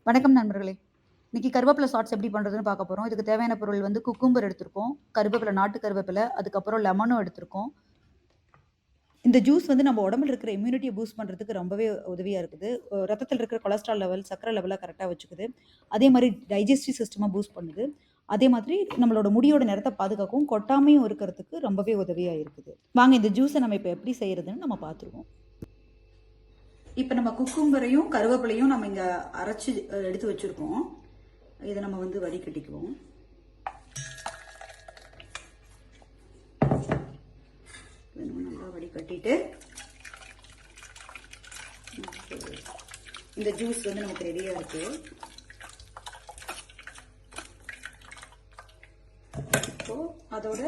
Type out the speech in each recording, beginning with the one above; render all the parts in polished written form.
வணக்கம் நண்பர்களே! இன்னைக்கு கருவேப்பில ஷார்ட்ஸ் எப்படி பண்றதுன்னு பார்க்க போறோம். இதுக்கு தேவையான பொருள் வந்து குக்கும்பர் எடுத்திருக்கோம். கருவேப்பில, நாட்டு கருவேப்பில, அதுக்கப்புறம் லெமனும் எடுத்திருக்கோம். இந்த ஜூஸ் வந்து நம்ம உடம்புல இருக்கிற இம்யூனிட்டிய பூஸ்ட் பண்றதுக்கு ரொம்பவே உதவியா இருக்குது. ரத்தத்தில இருக்கிற கொலஸ்ட்ரால் லெவல், சர்க்கரை லெவல கரெக்ட்டா வச்சுக்குது. அதே மாரி டைஜஸ்டிவ் சிஸ்டம பூஸ்ட் பண்ணுது. அதே மாதிரி நம்மளோட முடியோட நிறத்த பாதுகாக்கவும், கொட்டாமையும் இருக்கிறதுக்கு ரொம்பவே உதவியா இருக்குது. வாங்க இந்த ஜூஸ நம்ம இப்ப எப்படி செய்றதுன்னு நம்ம பார்த்துருவோம். இப்ப நம்ம குக்கும்பரையும், கருவேப்பிலையும் நம்ம இங்க அரைச்சு எடுத்து வச்சிருக்கோம். இத நம்ம வந்து வடிகட்டிக்குவோம். நல்லா வடிகட்டிட்டு இந்த ஜூஸ் வந்து நமக்கு ரெடியா இருக்கு. இப்போ அதோட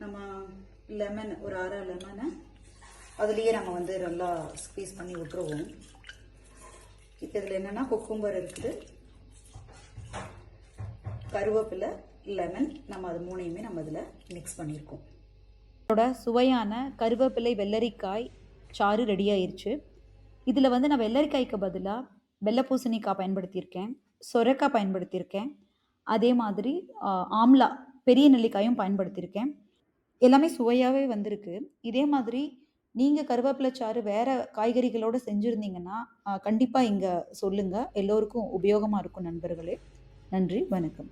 நம்ம லெமன் ஒரு அரை லெமனை அதுலேயே நம்ம வந்து நல்லா ஸ்க்வீஸ் பண்ணி விட்டுருவோம். இப்போ இதில் என்னென்னா குக்கும்பர் இருக்குது, கருவேப்பிலை, லெமன், நம்ம அது மூணையுமே நம்ம இதில் மிக்ஸ் பண்ணியிருக்கோம். இதோட சுவையான கருவேப்பிலை வெள்ளரிக்காய் சாறு ரெடி ஆயிருச்சு. இதில் வந்து நான் வெள்ளரிக்காய்க்கு பதிலாக வெள்ளை பூசணிக்காய் பயன்படுத்தியிருக்கேன், சொரக்காய் பயன்படுத்தியிருக்கேன், அதே மாதிரி ஆம்லா பெரிய நெல்லிக்காயும் பயன்படுத்தியிருக்கேன். எல்லாமே சுவையாவே வந்திருக்கு. இதே மாதிரி நீங்க கருவேப்பிலை சாறு வேற காய்கறிகளோட செஞ்சிருந்தீங்கன்னா, கண்டிப்பா இங்க சொல்லுங்க. எல்லோருக்கும் உபயோகமா இருக்கும் நண்பர்களே. நன்றி, வணக்கம்.